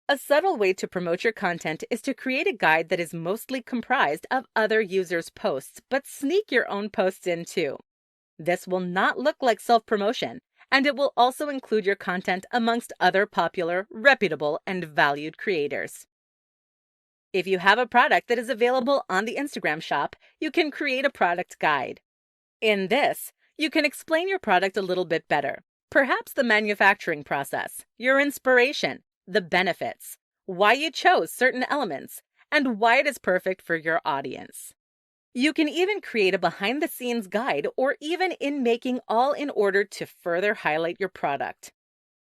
A subtle way to promote your content is to create a guide that is mostly comprised of other users' posts, but sneak your own posts in too. This will not look like self-promotion, and it will also include your content amongst other popular, reputable, and valued creators. If you have a product that is available on the Instagram shop, you can create a product guide. In this, you can explain your product a little bit better. Perhaps the manufacturing process, your inspiration, the benefits, why you chose certain elements, and why it is perfect for your audience. You can even create a behind-the-scenes guide or even in making, all in order to further highlight your product.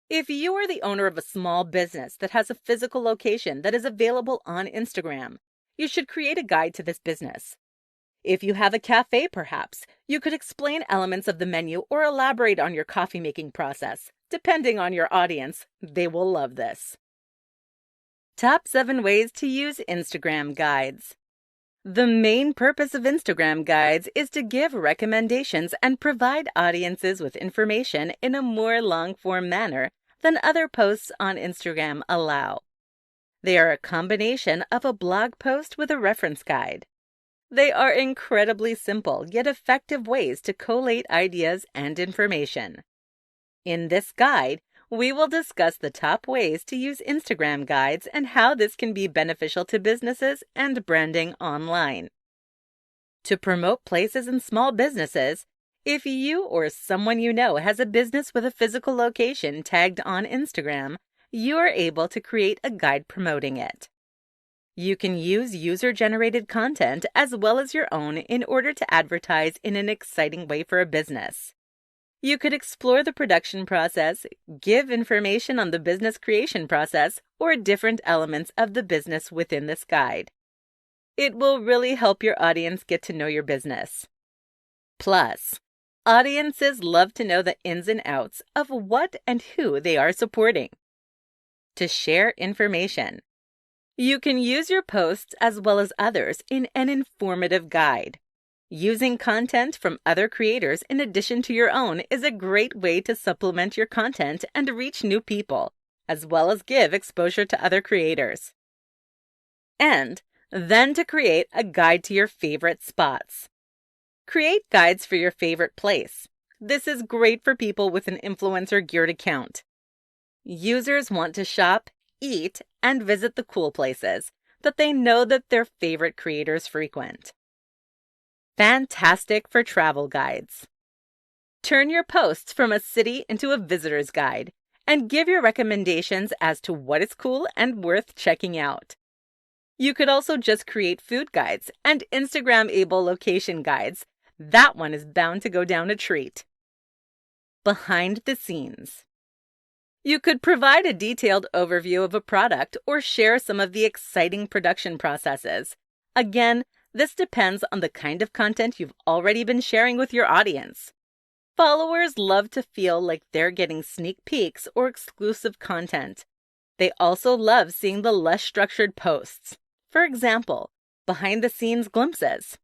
If you are the owner of a small business that has a physical location that is available on Instagram, you should create a guide to this business. If you have a cafe, perhaps, you could explain elements of the menu or elaborate on your coffee making process. Depending on your audience, they will love this. Top 7 ways to use Instagram guides. The main purpose of Instagram guides is to give recommendations and provide audiences with information in a more long-form manner than other posts on Instagram allow. They are a combination of a blog post with a reference guide. They are incredibly simple yet effective ways to collate ideas and information. In this guide, we will discuss the top ways to use Instagram guides and how this can be beneficial to businesses and branding online. To promote places and small businesses, if you or someone you know has a business with a physical location tagged on Instagram, you are able to create a guide promoting it. You can use user-generated content as well as your own in order to advertise in an exciting way for a business. You could explore the production process, give information on the business creation process, or different elements of the business within this guide. It will really help your audience get to know your business. Plus, audiences love to know the ins and outs of what and who they are supporting. To share information. You can use your posts as well as others in an informative guide. Using content from other creators in addition to your own is a great way to supplement your content and reach new people, as well as give exposure to other creators. And then to create a guide to your favorite spots. Create guides for your favorite place. This is great for people with an influencer-geared account. Users want to shop, eat, and visit the cool places that they know that their favorite creators frequent. Fantastic for travel guides. Turn your posts from a city into a visitor's guide and give your recommendations as to what is cool and worth checking out. You could also just create food guides and Instagram-able location guides. That one is bound to go down a treat. Behind the scenes. You could provide a detailed overview of a product or share some of the exciting production processes. Again, this depends on the kind of content you've already been sharing with your audience. Followers love to feel like they're getting sneak peeks or exclusive content. They also love seeing the less structured posts. For example, behind-the-scenes glimpses.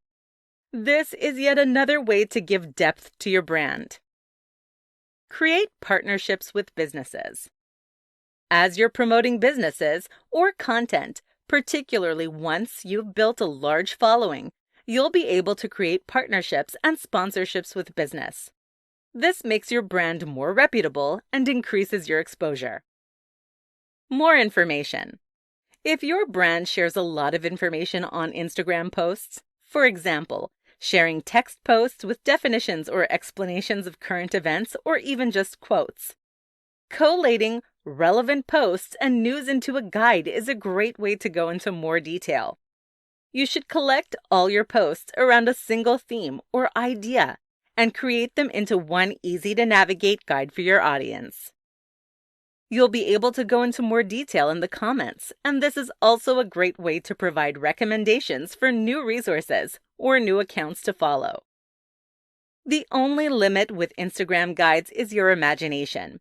This is yet another way to give depth to your brand. Create partnerships with businesses. As you're promoting businesses or content, particularly once you've built a large following, you'll be able to create partnerships and sponsorships with business. This makes your brand more reputable and increases your exposure. More information. If your brand shares a lot of information on Instagram posts, for example, sharing text posts with definitions or explanations of current events or even just quotes, collating relevant posts and news into a guide is a great way to go into more detail. You should collect all your posts around a single theme or idea and create them into one easy-to-navigate guide for your audience. You'll be able to go into more detail in the comments, and this is also a great way to provide recommendations for new resources or new accounts to follow. The only limit with Instagram guides is your imagination.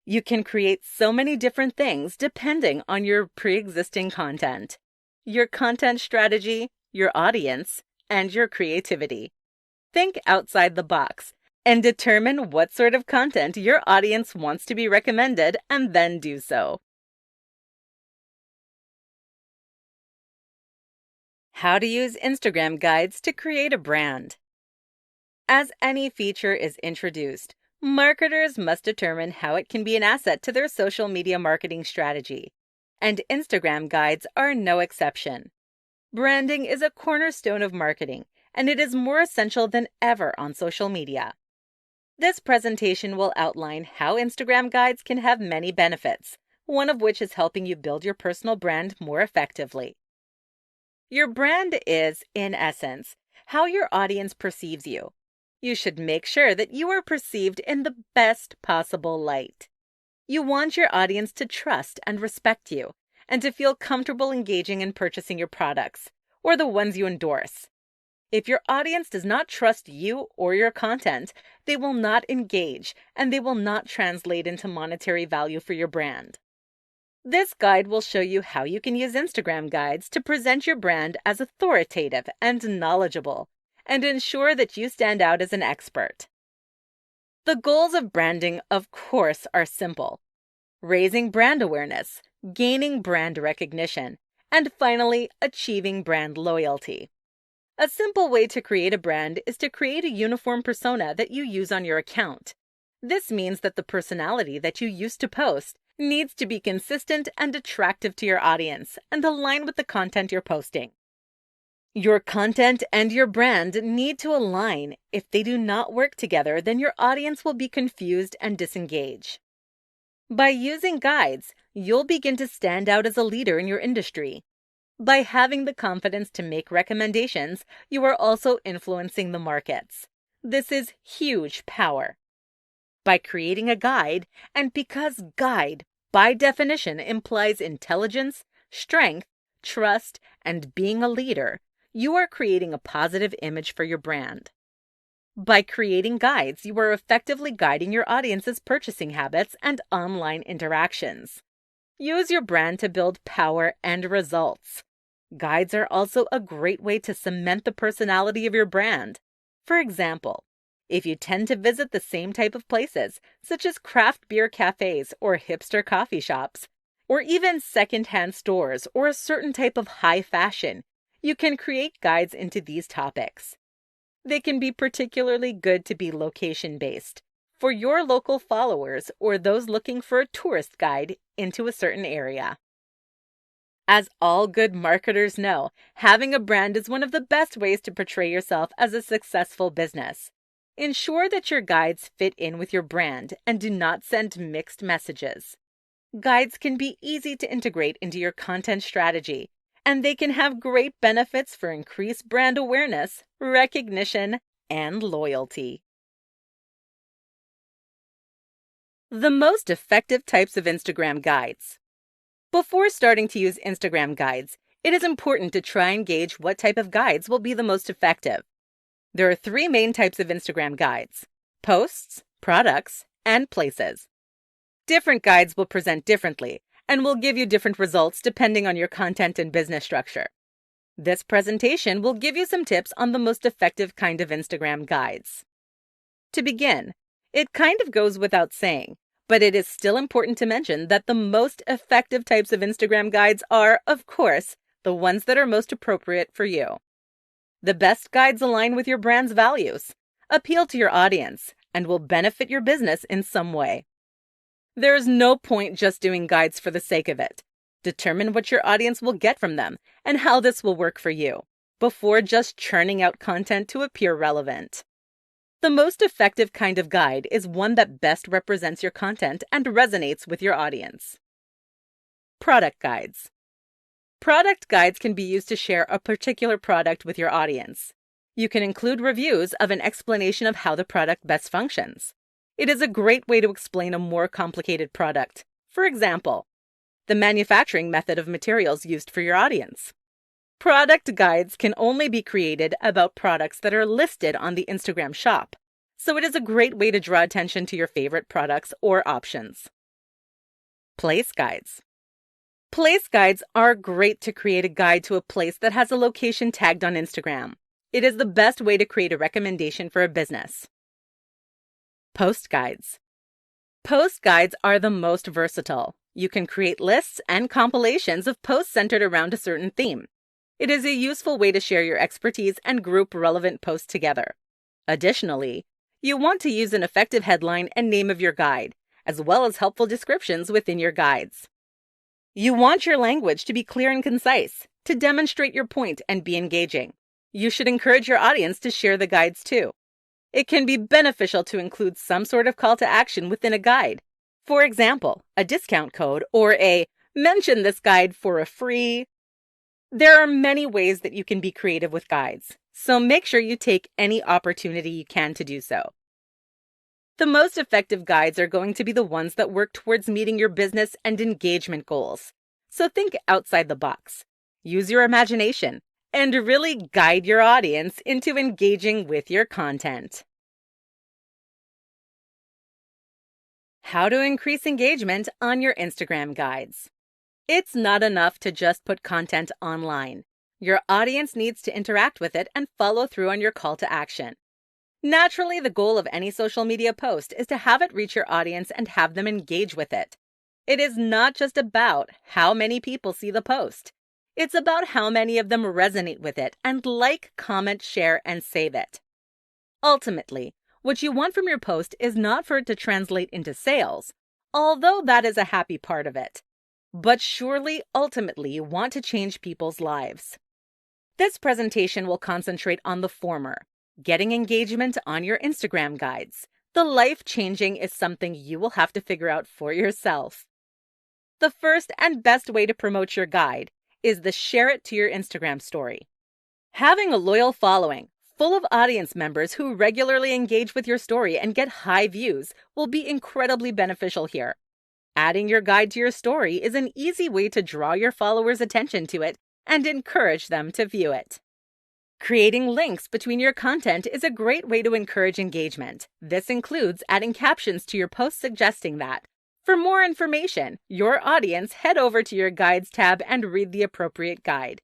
You can create so many different things depending on your pre-existing content, your content strategy, your audience, and your creativity. Think outside the box and determine what sort of content your audience wants to be recommended and then do so. How to use Instagram guides to create a brand. As any feature is introduced, marketers must determine how it can be an asset to their social media marketing strategy. And Instagram guides are no exception. Branding is a cornerstone of marketing, and it is more essential than ever on social media. This presentation will outline how Instagram guides can have many benefits, one of which is helping you build your personal brand more effectively. Your brand is, in essence, how your audience perceives you. You should make sure that you are perceived in the best possible light. You want your audience to trust and respect you, and to feel comfortable engaging and purchasing your products, or the ones you endorse. If your audience does not trust you or your content, they will not engage, and they will not translate into monetary value for your brand. This guide will show you how you can use Instagram guides to present your brand as authoritative and knowledgeable, and ensure that you stand out as an expert. The goals of branding, of course, are simple: raising brand awareness, gaining brand recognition, and finally, achieving brand loyalty. A simple way to create a brand is to create a uniform persona that you use on your account. This means that the personality that you used to post needs to be consistent and attractive to your audience and align with the content you're posting. Your content and your brand need to align. If they do not work together, then your audience will be confused and disengage. By using guides, you'll begin to stand out as a leader in your industry. By having the confidence to make recommendations, you are also influencing the markets. This is huge power. By creating a guide, and because guide, by definition, implies intelligence, strength, trust, and being a leader, you are creating a positive image for your brand. By creating guides, you are effectively guiding your audience's purchasing habits and online interactions. Use your brand to build power and results. Guides are also a great way to cement the personality of your brand. For example, if you tend to visit the same type of places, such as craft beer cafes or hipster coffee shops, or even secondhand stores or a certain type of high fashion, you can create guides into these topics. They can be particularly good to be location-based, for your local followers or those looking for a tourist guide into a certain area. As all good marketers know, having a brand is one of the best ways to portray yourself as a successful business. Ensure that your guides fit in with your brand and do not send mixed messages. Guides can be easy to integrate into your content strategy, and they can have great benefits for increased brand awareness, recognition, and loyalty. The most effective types of Instagram guides. Before starting to use Instagram guides, it is important to try and gauge what type of guides will be the most effective. There are 3 main types of Instagram guides: posts, products, and places. Different guides will present differently and will give you different results depending on your content and business structure. This presentation will give you some tips on the most effective kind of Instagram guides. To begin, it kind of goes without saying, but it is still important to mention that the most effective types of Instagram guides are, of course, the ones that are most appropriate for you. The best guides align with your brand's values, appeal to your audience, and will benefit your business in some way. There is no point just doing guides for the sake of it. Determine what your audience will get from them and how this will work for you, before just churning out content to appear relevant. The most effective kind of guide is one that best represents your content and resonates with your audience. Product guides. Product guides can be used to share a particular product with your audience. You can include reviews of an explanation of how the product best functions. It is a great way to explain a more complicated product. For example, the manufacturing method of materials used for your audience. Product guides can only be created about products that are listed on the Instagram shop, so it is a great way to draw attention to your favorite products or options. Place guides. Place guides are great to create a guide to a place that has a location tagged on Instagram. It is the best way to create a recommendation for a business. Post guides. Post guides are the most versatile. You can create lists and compilations of posts centered around a certain theme. It is a useful way to share your expertise and group relevant posts together. Additionally, you want to use an effective headline and name of your guide, as well as helpful descriptions within your guides. You want your language to be clear and concise, to demonstrate your point and be engaging. You should encourage your audience to share the guides too. It can be beneficial to include some sort of call to action within a guide. For example, a discount code or a mention this guide for a free. There are many ways that you can be creative with guides, so make sure you take any opportunity you can to do so. The most effective guides are going to be the ones that work towards meeting your business and engagement goals. So think outside the box. Use your imagination and really guide your audience into engaging with your content. How to increase engagement on your Instagram guides. It's not enough to just put content online. Your audience needs to interact with it and follow through on your call to action. Naturally, the goal of any social media post is to have it reach your audience and have them engage with it. It is not just about how many people see the post. It's about how many of them resonate with it and like, comment, share, and save it. Ultimately, what you want from your post is not for it to translate into sales, although that is a happy part of it. But surely, ultimately, you want to change people's lives. This presentation will concentrate on the former, getting engagement on your Instagram guides. The life-changing is something you will have to figure out for yourself. The first and best way to promote your guide is the share it to your Instagram story. Having a loyal following, full of audience members who regularly engage with your story and get high views, will be incredibly beneficial here. Adding your guide to your story is an easy way to draw your followers' attention to it and encourage them to view it. Creating links between your content is a great way to encourage engagement. This includes adding captions to your posts suggesting that. For more information, your audience head over to your Guides tab and read the appropriate guide.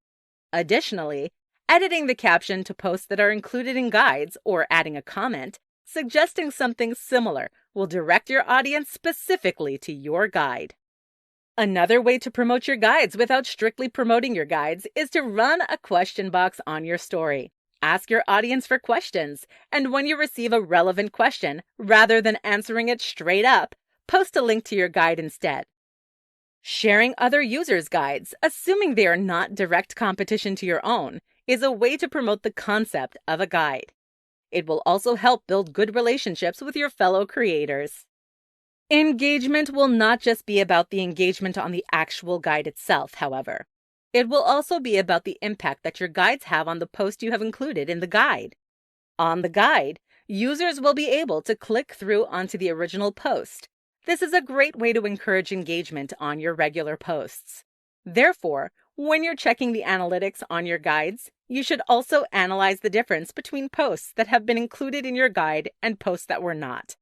Additionally, editing the caption to posts that are included in guides or adding a comment suggesting something similar will direct your audience specifically to your guide. Another way to promote your guides without strictly promoting your guides is to run a question box on your story. Ask your audience for questions, and when you receive a relevant question, rather than answering it straight up, post a link to your guide instead. Sharing other users' guides, assuming they are not direct competition to your own, is a way to promote the concept of a guide. It will also help build good relationships with your fellow creators. Engagement will not just be about the engagement on the actual guide itself, however. It will also be about the impact that your guides have on the post you have included in the guide. On the guide, users will be able to click through onto the original post. This is a great way to encourage engagement on your regular posts. Therefore, when you're checking the analytics on your guides, you should also analyze the difference between posts that have been included in your guide and posts that were not.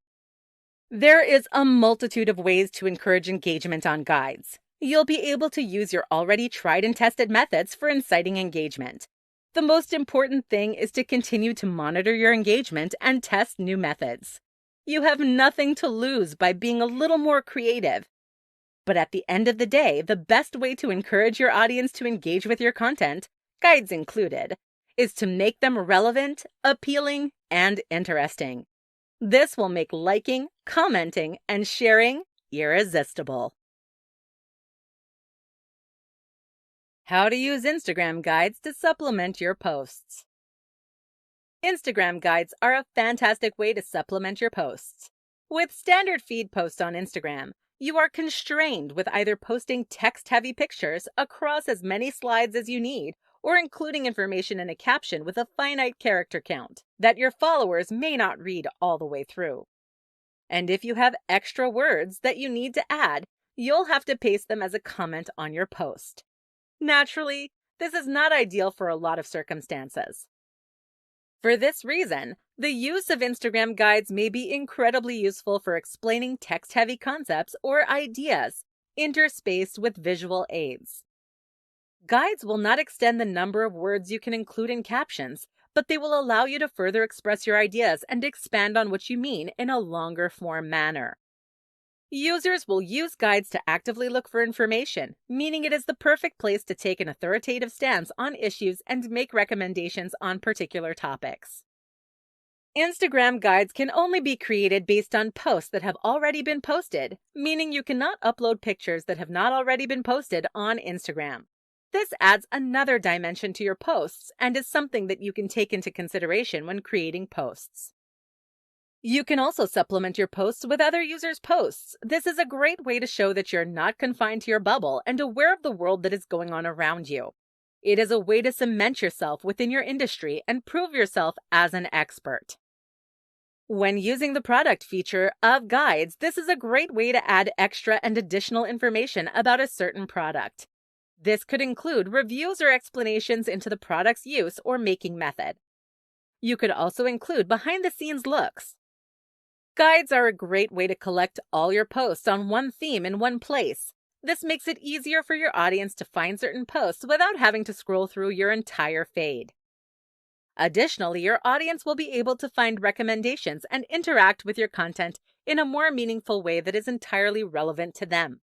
There is a multitude of ways to encourage engagement on guides. You'll be able to use your already tried and tested methods for inciting engagement. The most important thing is to continue to monitor your engagement and test new methods. You have nothing to lose by being a little more creative. But at the end of the day, the best way to encourage your audience to engage with your content, guides included, is to make them relevant, appealing, and interesting. This will make liking, commenting, and sharing irresistible. How to use Instagram guides to supplement your posts. Instagram guides are a fantastic way to supplement your posts. With standard feed posts on Instagram, you are constrained with either posting text-heavy pictures across as many slides as you need, or including information in a caption with a finite character count that your followers may not read all the way through. And if you have extra words that you need to add, you'll have to paste them as a comment on your post. Naturally, this is not ideal for a lot of circumstances. For this reason, the use of Instagram guides may be incredibly useful for explaining text-heavy concepts or ideas, interspaced with visual aids. Guides will not extend the number of words you can include in captions, but they will allow you to further express your ideas and expand on what you mean in a longer form manner. Users will use guides to actively look for information, meaning it is the perfect place to take an authoritative stance on issues and make recommendations on particular topics. Instagram guides can only be created based on posts that have already been posted, meaning you cannot upload pictures that have not already been posted on Instagram. This adds another dimension to your posts and is something that you can take into consideration when creating posts. You can also supplement your posts with other users' posts. This is a great way to show that you're not confined to your bubble and aware of the world that is going on around you. It is a way to cement yourself within your industry and prove yourself as an expert. When using the product feature of guides, this is a great way to add extra and additional information about a certain product. This could include reviews or explanations into the product's use or making method. You could also include behind-the-scenes looks. Guides are a great way to collect all your posts on one theme in one place. This makes it easier for your audience to find certain posts without having to scroll through your entire feed. Additionally, your audience will be able to find recommendations and interact with your content in a more meaningful way that is entirely relevant to them.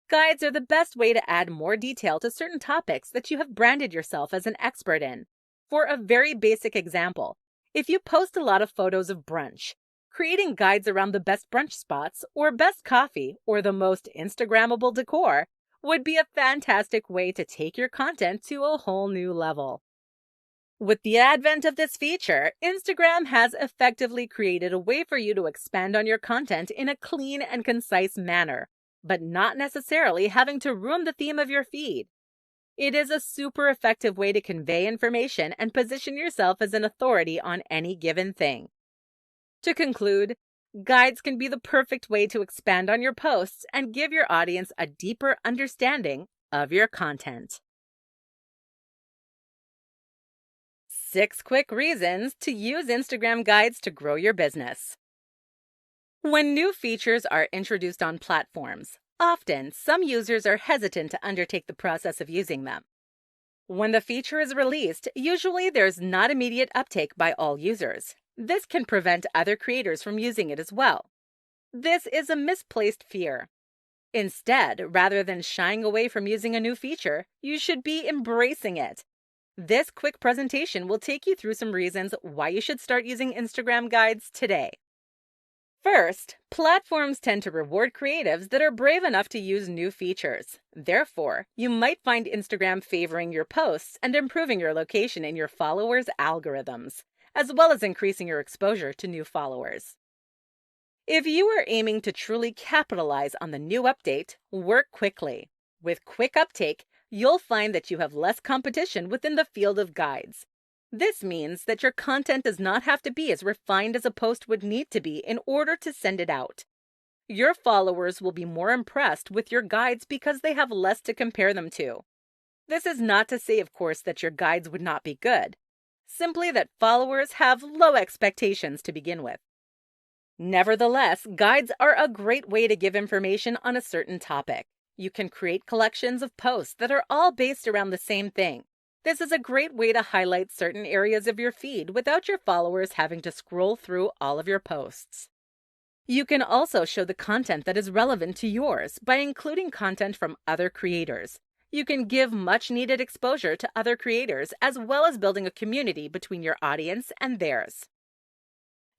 Guides are the best way to add more detail to certain topics that you have branded yourself as an expert in. For a very basic example, if you post a lot of photos of brunch, creating guides around the best brunch spots or best coffee or the most Instagrammable decor would be a fantastic way to take your content to a whole new level. With the advent of this feature, Instagram has effectively created a way for you to expand on your content in a clean and concise manner, but not necessarily having to ruin the theme of your feed. It is a super effective way to convey information and position yourself as an authority on any given thing. To conclude, guides can be the perfect way to expand on your posts and give your audience a deeper understanding of your content. 6 quick reasons to use Instagram guides to grow your business. When new features are introduced on platforms, often some users are hesitant to undertake the process of using them. When the feature is released, usually there's not immediate uptake by all users. This can prevent other creators from using it as well. This is a misplaced fear. Instead, rather than shying away from using a new feature, you should be embracing it. This quick presentation will take you through some reasons why you should start using Instagram guides today. First, platforms tend to reward creatives that are brave enough to use new features. Therefore, you might find Instagram favoring your posts and improving your location in your followers' algorithms, as well as increasing your exposure to new followers. If you are aiming to truly capitalize on the new update, work quickly. With quick uptake, you'll find that you have less competition within the field of guides. This means that your content does not have to be as refined as a post would need to be in order to send it out. Your followers will be more impressed with your guides because they have less to compare them to. This is not to say, of course, that your guides would not be good. Simply that followers have low expectations to begin with. Nevertheless, guides are a great way to give information on a certain topic. You can create collections of posts that are all based around the same thing. This is a great way to highlight certain areas of your feed without your followers having to scroll through all of your posts. You can also show the content that is relevant to yours by including content from other creators. You can give much needed exposure to other creators as well as building a community between your audience and theirs.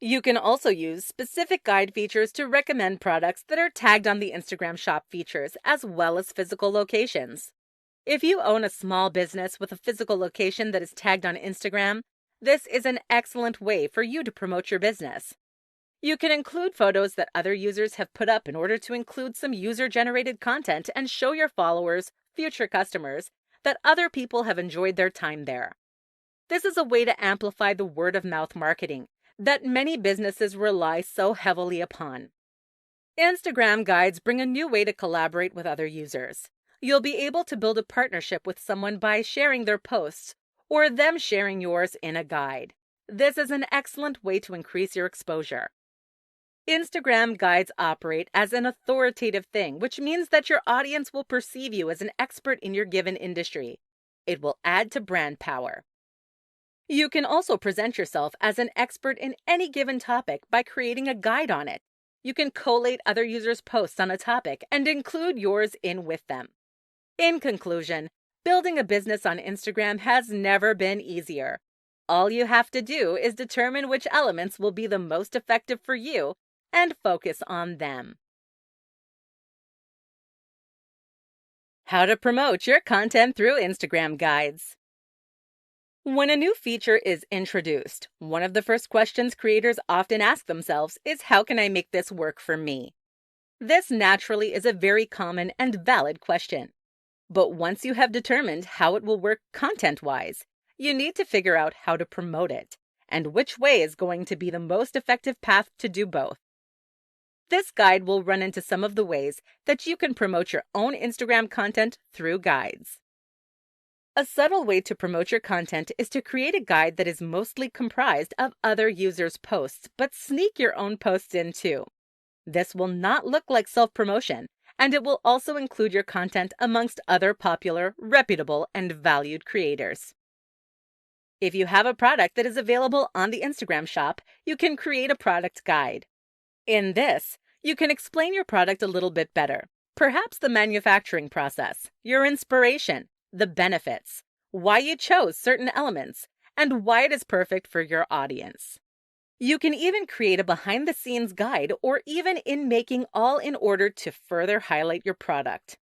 You can also use specific guide features to recommend products that are tagged on the Instagram Shop features as well as physical locations. If you own a small business with a physical location that is tagged on Instagram, this is an excellent way for you to promote your business. You can include photos that other users have put up in order to include some user-generated content and show your followers, future customers, that other people have enjoyed their time there. This is a way to amplify the word-of-mouth marketing that many businesses rely so heavily upon. Instagram guides bring a new way to collaborate with other users. You'll be able to build a partnership with someone by sharing their posts or them sharing yours in a guide. This is an excellent way to increase your exposure. Instagram guides operate as an authoritative thing, which means that your audience will perceive you as an expert in your given industry. It will add to brand power. You can also present yourself as an expert in any given topic by creating a guide on it. You can collate other users' posts on a topic and include yours in with them. In conclusion, building a business on Instagram has never been easier. All you have to do is determine which elements will be the most effective for you and focus on them. How to promote your content through Instagram guides. When a new feature is introduced, one of the first questions creators often ask themselves is, how can I make this work for me? This naturally is a very common and valid question. But once you have determined how it will work content-wise, you need to figure out how to promote it and which way is going to be the most effective path to do both. This guide will run into some of the ways that you can promote your own Instagram content through guides. A subtle way to promote your content is to create a guide that is mostly comprised of other users' posts, but sneak your own posts in too. This will not look like self-promotion, and it will also include your content amongst other popular, reputable, and valued creators. If you have a product that is available on the Instagram shop, you can create a product guide. In this, you can explain your product a little bit better, perhaps the manufacturing process, your inspiration, the benefits, why you chose certain elements, and why it is perfect for your audience. You can even create a behind-the-scenes guide or even in making, all in order to further highlight your product.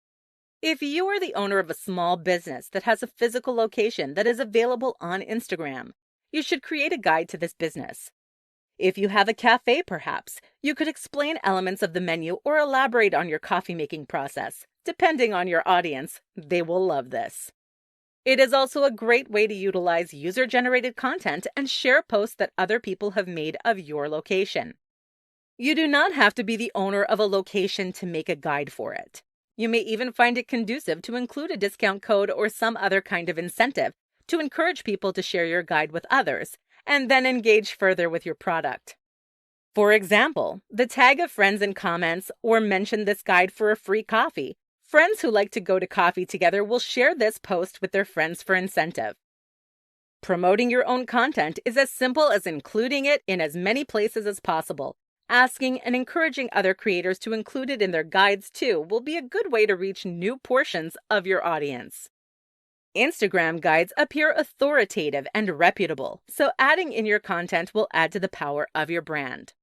If you are the owner of a small business that has a physical location that is available on Instagram, you should create a guide to this business. If you have a cafe, perhaps, you could explain elements of the menu or elaborate on your coffee-making process. Depending on your audience, they will love this. It is also a great way to utilize user-generated content and share posts that other people have made of your location. You do not have to be the owner of a location to make a guide for it. You may even find it conducive to include a discount code or some other kind of incentive to encourage people to share your guide with others and then engage further with your product. For example, the tag of friends in comments or mention this guide for a free coffee. Friends who like to go to coffee together will share this post with their friends for incentive. Promoting your own content is as simple as including it in as many places as possible. Asking and encouraging other creators to include it in their guides too will be a good way to reach new portions of your audience. Instagram guides appear authoritative and reputable, so adding in your content will add to the power of your brand.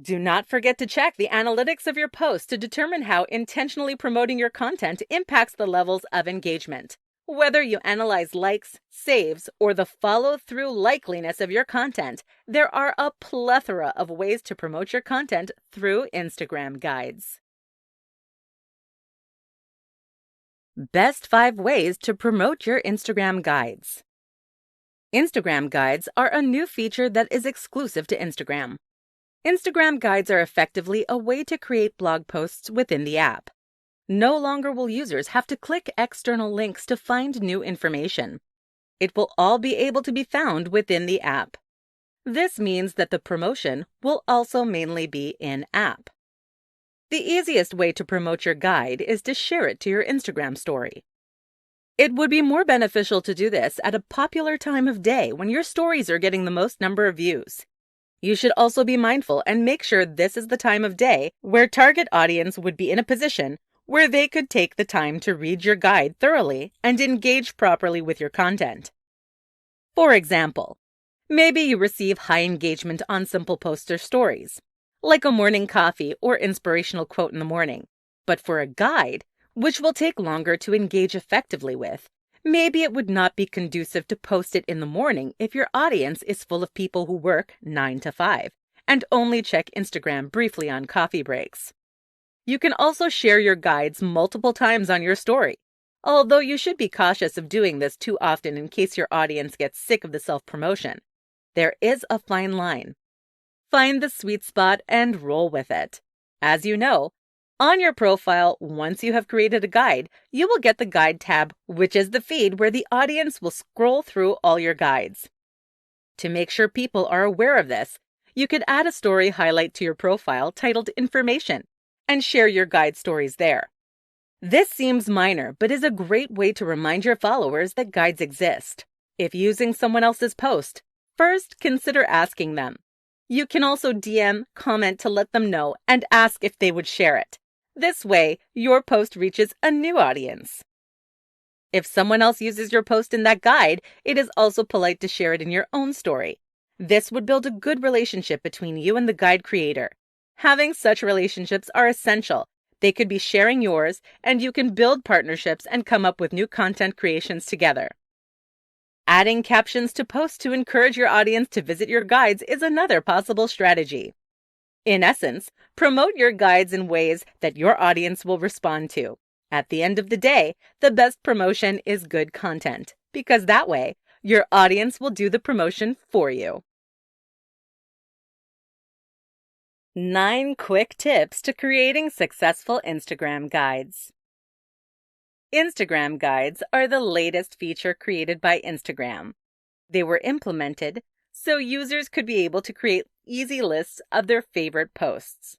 Do not forget to check the analytics of your post to determine how intentionally promoting your content impacts the levels of engagement. Whether you analyze likes, saves, or the follow-through likeliness of your content, there are a plethora of ways to promote your content through Instagram guides. Best 5 ways to promote your Instagram guides. Instagram guides are a new feature that is exclusive to Instagram. Instagram guides are effectively a way to create blog posts within the app. No longer will users have to click external links to find new information. It will all be able to be found within the app. This means that the promotion will also mainly be in-app. The easiest way to promote your guide is to share it to your Instagram story. It would be more beneficial to do this at a popular time of day when your stories are getting the most number of views. You should also be mindful and make sure this is the time of day where target audience would be in a position where they could take the time to read your guide thoroughly and engage properly with your content. For example, maybe you receive high engagement on simple posts or stories, like a morning coffee or inspirational quote in the morning. But for a guide, which will take longer to engage effectively with, maybe it would not be conducive to post it in the morning if your audience is full of people who work 9 to 5 and only check Instagram briefly on coffee breaks. You can also share your guides multiple times on your story, although you should be cautious of doing this too often in case your audience gets sick of the self-promotion. There is a fine line. Find the sweet spot and roll with it. As you know, on your profile, once you have created a guide, you will get the Guide tab, which is the feed where the audience will scroll through all your guides. To make sure people are aware of this, you could add a story highlight to your profile titled Information and share your guide stories there. This seems minor, but is a great way to remind your followers that guides exist. If using someone else's post, first consider asking them, You can also DM, comment to let them know, and ask if they would share it. This way, your post reaches a new audience. If someone else uses your post in that guide, it is also polite to share it in your own story. This would build a good relationship between you and the guide creator. Having such relationships are essential. They could be sharing yours, and you can build partnerships and come up with new content creations together. Adding captions to posts to encourage your audience to visit your guides is another possible strategy. In essence, promote your guides in ways that your audience will respond to. At the end of the day, the best promotion is good content, because that way, your audience will do the promotion for you. 9 quick tips to creating successful Instagram guides. Instagram guides are the latest feature created by Instagram. They were implemented so users could be able to create easy lists of their favorite posts.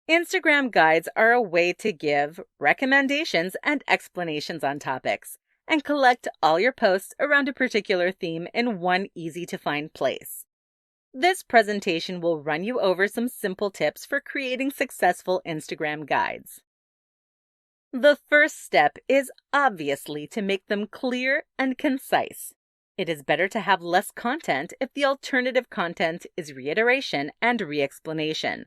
Instagram guides are a way to give recommendations and explanations on topics and collect all your posts around a particular theme in one easy-to-find place. This presentation will run you over some simple tips for creating successful Instagram guides. The first step is obviously to make them clear and concise. It is better to have less content if the alternative content is reiteration and re-explanation.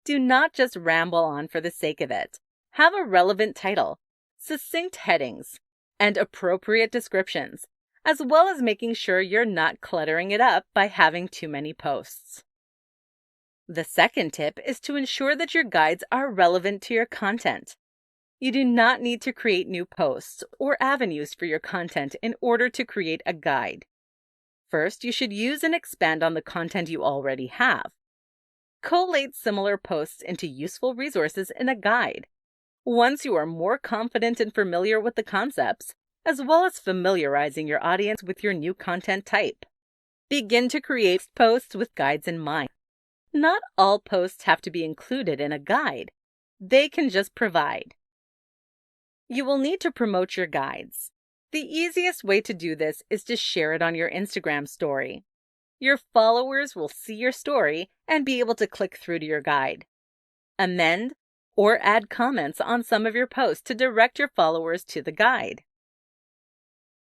Do not just ramble on for the sake of it. Have a relevant title, succinct headings, and appropriate descriptions, as well as making sure you're not cluttering it up by having too many posts. The second tip is to ensure that your guides are relevant to your content. You do not need to create new posts or avenues for your content in order to create a guide. First, you should use and expand on the content you already have. Collate similar posts into useful resources in a guide. Once you are more confident and familiar with the concepts, as well as familiarizing your audience with your new content type, begin to create posts with guides in mind. Not all posts have to be included in a guide. They can just provide. You will need to promote your guides. The easiest way to do this is to share it on your Instagram story. Your followers will see your story and be able to click through to your guide. Amend or add comments on some of your posts to direct your followers to the guide.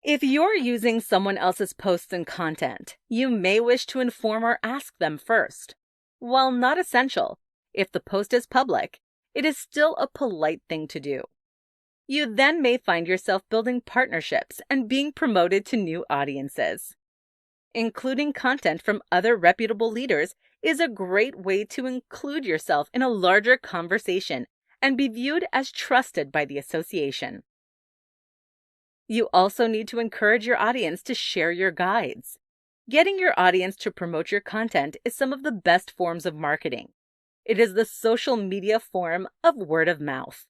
If you're using someone else's posts and content, you may wish to inform or ask them first. While not essential, if the post is public, it is still a polite thing to do. You then may find yourself building partnerships and being promoted to new audiences. Including content from other reputable leaders is a great way to include yourself in a larger conversation and be viewed as trusted by the association. You also need to encourage your audience to share your guides. Getting your audience to promote your content is some of the best forms of marketing. It is the social media form of word of mouth.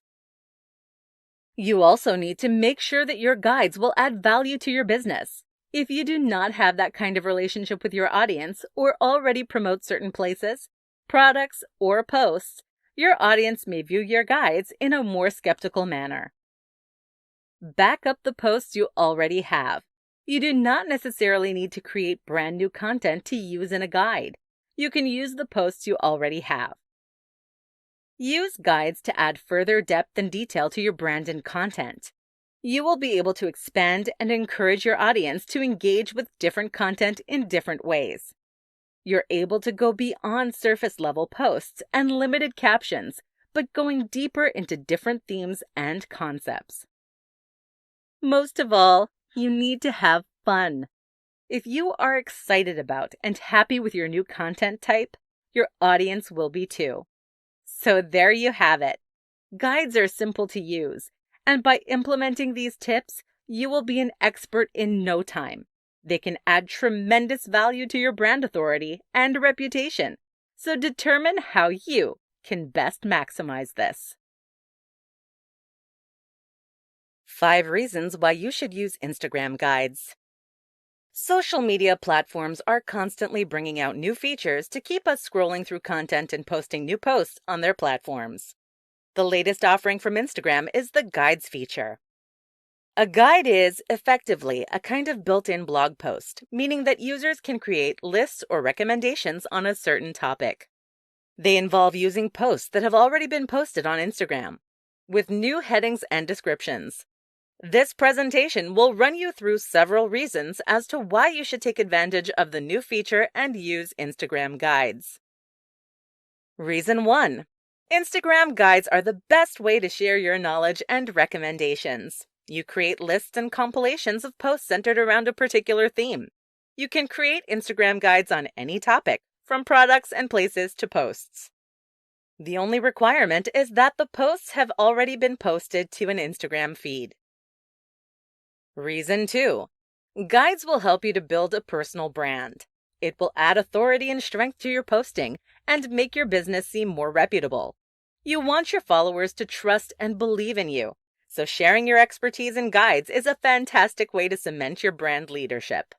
You also need to make sure that your guides will add value to your business. If you do not have that kind of relationship with your audience or already promote certain places, products, or posts, your audience may view your guides in a more skeptical manner. Back up the posts you already have. You do not necessarily need to create brand new content to use in a guide. You can use the posts you already have. Use guides to add further depth and detail to your brand and content. You will be able to expand and encourage your audience to engage with different content in different ways. You're able to go beyond surface-level posts and limited captions, but going deeper into different themes and concepts. Most of all, you need to have fun. If you are excited about and happy with your new content type, your audience will be too. So there you have it. Guides are simple to use, and by implementing these tips, you will be an expert in no time. They can add tremendous value to your brand authority and reputation. So determine how you can best maximize this. 5 reasons why you should use Instagram guides. Social media platforms are constantly bringing out new features to keep us scrolling through content and posting new posts on their platforms. The latest offering from Instagram is the Guides feature. A guide is, effectively, a kind of built-in blog post, meaning that users can create lists or recommendations on a certain topic. They involve using posts that have already been posted on Instagram, with new headings and descriptions. This presentation will run you through several reasons as to why you should take advantage of the new feature and use Instagram guides. Reason 1. Instagram guides are the best way to share your knowledge and recommendations. You create lists and compilations of posts centered around a particular theme. You can create Instagram guides on any topic, from products and places to posts. The only requirement is that the posts have already been posted to an Instagram feed. Reason 2. Guides will help you to build a personal brand. It will add authority and strength to your posting and make your business seem more reputable. You want your followers to trust and believe in you, so sharing your expertise in guides is a fantastic way to cement your brand leadership.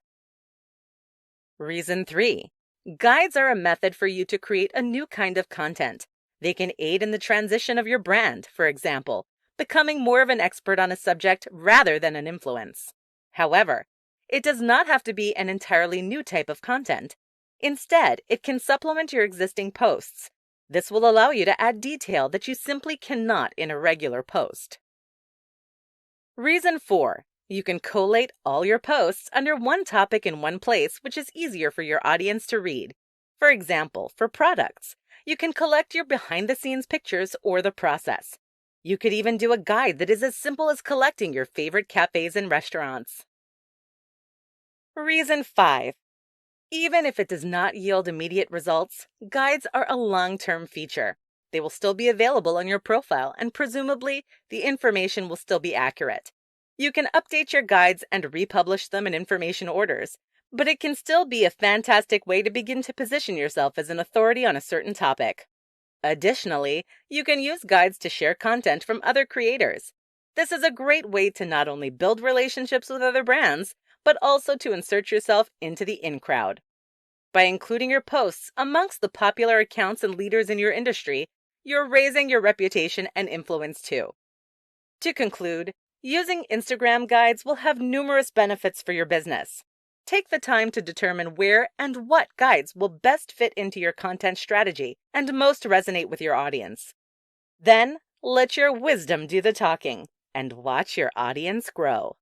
Reason 3. Guides are a method for you to create a new kind of content. They can aid in the transition of your brand, for example, becoming more of an expert on a subject rather than an influence. However, it does not have to be an entirely new type of content. Instead, it can supplement your existing posts. This will allow you to add detail that you simply cannot in a regular post. Reason 4. You can collate all your posts under one topic in one place, which is easier for your audience to read. For example, for products, you can collect your behind-the-scenes pictures or the process. You could even do a guide that is as simple as collecting your favorite cafes and restaurants. Reason 5. Even if it does not yield immediate results, guides are a long-term feature. They will still be available on your profile, and presumably, the information will still be accurate. You can update your guides and republish them in information orders, but it can still be a fantastic way to begin to position yourself as an authority on a certain topic. Additionally, you can use guides to share content from other creators. This is a great way to not only build relationships with other brands, but also to insert yourself into the in crowd. By including your posts amongst the popular accounts and leaders in your industry, you're raising your reputation and influence too. To conclude, using Instagram guides will have numerous benefits for your business. Take the time to determine where and what guides will best fit into your content strategy and most resonate with your audience. Then, let your wisdom do the talking and watch your audience grow.